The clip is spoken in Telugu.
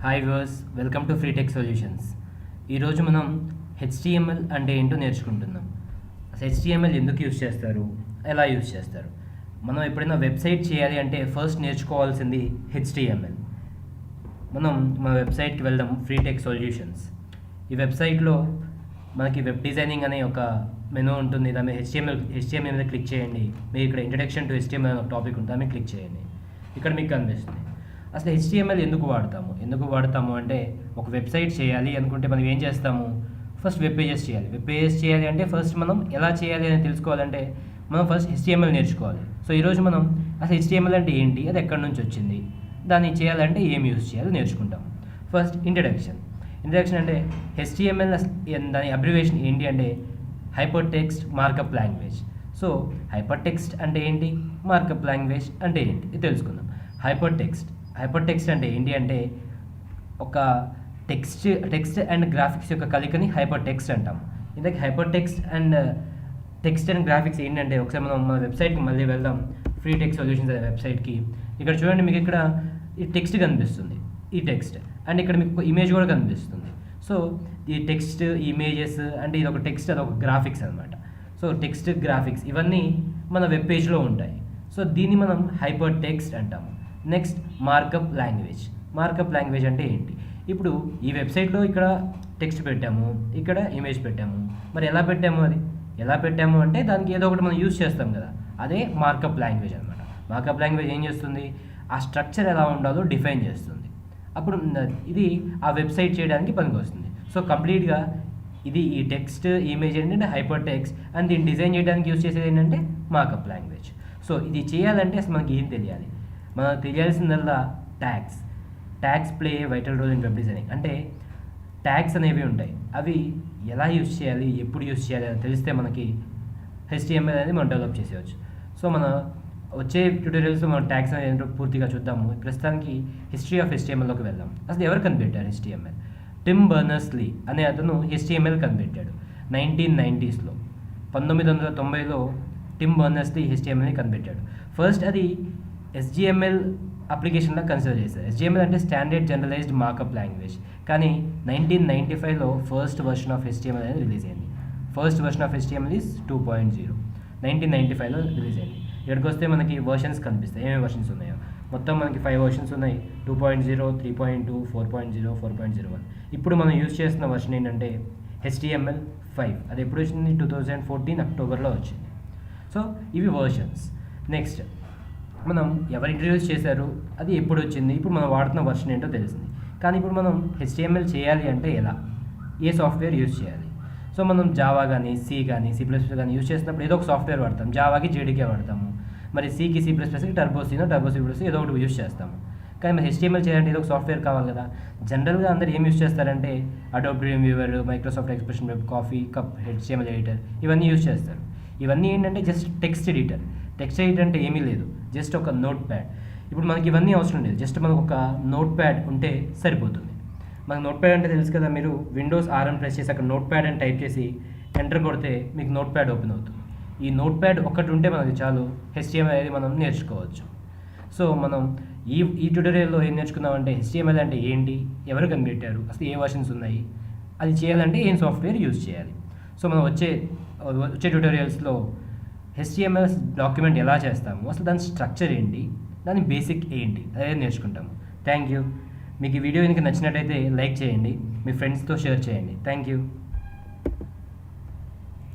Hi viewers, welcome to free tech solutions. ఈరోజు మనం హెచ్టిఎంఎల్ అంటే ఏంటో నేర్చుకుంటున్నాం. అసలు హెచ్టిఎంఎల్ ఎందుకు యూజ్ చేస్తారు, ఎలా యూజ్ చేస్తారు. మనం ఎప్పుడైనా వెబ్సైట్ చేయాలి అంటే ఫస్ట్ నేర్చుకోవాల్సింది హెచ్టిఎంఎల్. మనం మన వెబ్సైట్కి వెళ్దాం, ఫ్రీ టెక్ సొల్యూషన్స్. ఈ వెబ్సైట్లో మనకి వెబ్ డిజైనింగ్ అనే ఒక మెనూ ఉంటుంది. దాని మీద హెచ్టిఎంఎల్ మీద క్లిక్ చేయండి. మీరు ఇక్కడ ఇంట్రడక్షన్ టు హెచ్టిఎంఎల్ అనే ఒక టాపిక్ ఉంటుంది, దాని మీద క్లిక్ చేయండి. ఇక్కడ మీకు కనిపిస్తుంది. అసలు హెచ్టిఎంఎల్ ఎందుకు వాడతాము అంటే ఒక వెబ్సైట్ చేయాలి అనుకుంటే మనం ఏం చేస్తాము, ఫస్ట్ వెబ్ పేజెస్ చేయాలి అంటే ఫస్ట్ మనం ఎలా చేయాలి అని తెలుసుకోవాలంటే మనం ఫస్ట్ హెచ్టిఎంఎల్ నేర్చుకోవాలి. సో ఈరోజు మనం అసలు హెచ్టిఎంఎల్ అంటే ఏంటి, అది ఎక్కడి నుంచి వచ్చింది, దాన్ని చేయాలంటే ఏం యూజ్ చేయాలో నేర్చుకుంటాం. ఫస్ట్ ఇంట్రడక్షన్ అంటే హెచ్టిఎంఎల్ దాని అబ్రివేషన్ ఏంటి అంటే hyper text markup language. So hyper text అంటే ఏంటి, మార్కప్ లాంగ్వేజ్ అంటే ఏంటి ఇది తెలుసుకుందాం. హైపర్ టెక్స్ట్ అంటే ఏంటి అంటే ఒక టెక్స్ట్ అండ్ గ్రాఫిక్స్ యొక్క కలికని హైపర్ టెక్స్ట్ అంటాం. ఇందాక హైపర్ టెక్స్ట్ అండ్ గ్రాఫిక్స్ ఏంటంటే ఒకసారి మనం మన వెబ్సైట్కి మళ్ళీ వెళ్దాం, ఫ్రీ టెక్ సొల్యూషన్స్ అనే వెబ్సైట్కి. ఇక్కడ చూడండి, మీకు ఇక్కడ ఈ టెక్స్ట్ కనిపిస్తుంది, ఈ టెక్స్ట్ అండ్ ఇక్కడ మీకు ఇమేజ్ కూడా కనిపిస్తుంది. సో ఈ టెక్స్ట్, ఇమేజెస్ అంటే ఇది ఒక టెక్స్ట్, అది ఒక గ్రాఫిక్స్ అనమాట. సో టెక్స్ట్, గ్రాఫిక్స్ ఇవన్నీ మన వెబ్ పేజ్లో ఉంటాయి. సో దీన్ని మనం హైపర్ టెక్స్ట్ అంటాము. నెక్స్ట్ మార్కప్ లాంగ్వేజ్ అంటే ఏంటి, ఇప్పుడు ఈ వెబ్సైట్లో ఇక్కడ టెక్స్ట్ పెట్టాము, ఇక్కడ ఇమేజ్ పెట్టాము, మరి ఎలా పెట్టాము అంటే దానికి ఏదో ఒకటి మనం యూజ్ చేస్తాం కదా, అదే మార్కప్ లాంగ్వేజ్ అనమాట. మార్కప్ లాంగ్వేజ్ ఏం చేస్తుంది, ఆ స్ట్రక్చర్ ఎలా ఉండాలో డిఫైన్ చేస్తుంది. అప్పుడు ఇది ఆ వెబ్సైట్ చేయడానికి పనికి వస్తుంది. సో కంప్లీట్గా ఇది ఈ టెక్స్ట్, ఇమేజ్ ఏంటంటే హైపర్ టెక్స్ట్, అండ్ దీన్ని డిజైన్ చేయడానికి యూజ్ చేసేది ఏంటంటే మార్కప్ లాంగ్వేజ్. సో ఇది చేయాలంటే అసలు మనకి ఏం తెలియాలి, మనకు తెలియాల్సిందల్లా tags play a vital role in web designing. అంటే ట్యాగ్స్ అనేవి ఉంటాయి, అవి ఎలా యూజ్ చేయాలి, ఎప్పుడు యూజ్ చేయాలి అని తెలిస్తే మనకి హెచ్టిఎంఎల్ అనేది మనం డెవలప్ చేసేవచ్చు. సో మన వచ్చే ట్యూటోరియల్స్లో మనం ట్యాగ్స్ అనేది ఏంటో పూర్తిగా చూద్దాము. ప్రస్తుతానికి హిస్టరీ ఆఫ్ హెచ్టిఎంఎల్లోకి వెళ్దాం. అసలు ఎవరు కనిపెట్టారు హెచ్టిఎంఎల్? టిమ్ బర్నర్స్-లీ అనే అతను హెచ్టిఎంఎల్ కనిపెట్టాడు 1990s. 1990లో టిమ్ బర్నర్స్-లీ హెచ్టిఎంఎల్ని కనిపెట్టాడు. ఫస్ట్ అది ఎస్జిఎంఎల్ అప్లికేషన్లో కన్సిడర్ చేశారు. ఎస్జిఎంఎల్ అంటే స్టాండర్డ్ జనరలైజ్డ్ మార్కప్ లాంగ్వేజ్. కానీ 1995లో ఫస్ట్ వర్షన్ ఆఫ్ హెచ్టిఎంఎల్ అనేది రిలీజ్ అయింది. First version of HTML is 2.0, 1995లో రిలీజ్ అయింది. ఇక్కడికి వస్తే మనకి వర్షన్స్ కనిపిస్తాయి, ఏమేమి వర్షన్స్ ఉన్నాయో. మొత్తం మనకి 5 వర్షన్స్ ఉన్నాయి, 2.0, 3.2, 4.0, 4.01. ఇప్పుడు మనం యూజ్ చేస్తున్న వర్షన్ ఏంటంటే HTML5. అది ఎప్పుడు వచ్చింది, 2014 అక్టోబర్లో వచ్చింది. సో ఇవి వర్షన్స్. నెక్స్ట్ మనం ఎవరు ఇంట్రడ్యూస్ చేశారు, అది ఎప్పుడు వచ్చింది, ఇప్పుడు మనం వాడుతున్న వర్షన్ ఏంటో తెలిసింది. కానీ ఇప్పుడు మనం HTML చేయాలి అంటే ఎలా, ఏ సాఫ్ట్వేర్ యూజ్ చేయాలి. సో మనం జావా కానీ సి కానీ C++ కానీ యూజ్ చేసినప్పుడు ఏదో ఒక సాఫ్ట్వేర్ వాడతాం. జావాకి JDK వాడతాము, మరి సికి C++కి టర్బో C ఏదో ఒకటి యూజ్ చేస్తాము. కానీ మరి HTML చేయాలంటే ఏదో ఒక సాఫ్ట్వేర్ కావాలి కదా. జనరల్గా అందరు ఏం యూజ్ చేస్తారంటే Adobe Dreamweaver, Microsoft Expression Web, coffee, cup, HTML editor ఇవన్నీ యూజ్ చేస్తారు. ఇవన్నీ ఏంటంటే జస్ట్ టెక్స్ట్ ఎడిటర్ అంటే ఏమీ లేదు, జస్ట్ ఒక నోట్ ప్యాడ్. ఇప్పుడు మనకి ఇవన్నీ అవసరం లేదు, జస్ట్ మనకు ఒక నోట్ ప్యాడ్ ఉంటే సరిపోతుంది. మనకు నోట్ ప్యాడ్ అంటే తెలుసు కదా, మీరు విండోస్ RM ప్రెస్ చేసి అక్కడ నోట్ ప్యాడ్ అని టైప్ చేసి ఎంటర్ కొడితే మీకు నోట్ ప్యాడ్ ఓపెన్ అవుతుంది. ఈ నోట్ ప్యాడ్ ఒక్కటి ఉంటే మనకి చాలు, HTML అనేది మనం నేర్చుకోవచ్చు. సో మనం ఈ ట్యూటోరియల్లో ఏం నేర్చుకుందామంటే HTML అంటే ఏంటి, ఎవరు కనిపెట్టారు, అసలు ఏ వర్షన్స్ ఉన్నాయి, అది చేయాలంటే ఏం సాఫ్ట్వేర్ యూజ్ చేయాలి. సో మనం వచ్చే ట్యూటోరియల్స్లో HTML డాక్యుమెంట్ ఎలా చేస్తాము, అసలు దాని స్ట్రక్చర్ ఏంటి, దాని బేసిక్ ఏంటి అదే నేర్చుకుంటాము. Thank you. మీకు ఈ వీడియో కనుక నచ్చినట్టయితే లైక్ చేయండి, మీ ఫ్రెండ్స్తో షేర్ చేయండి. Thank you.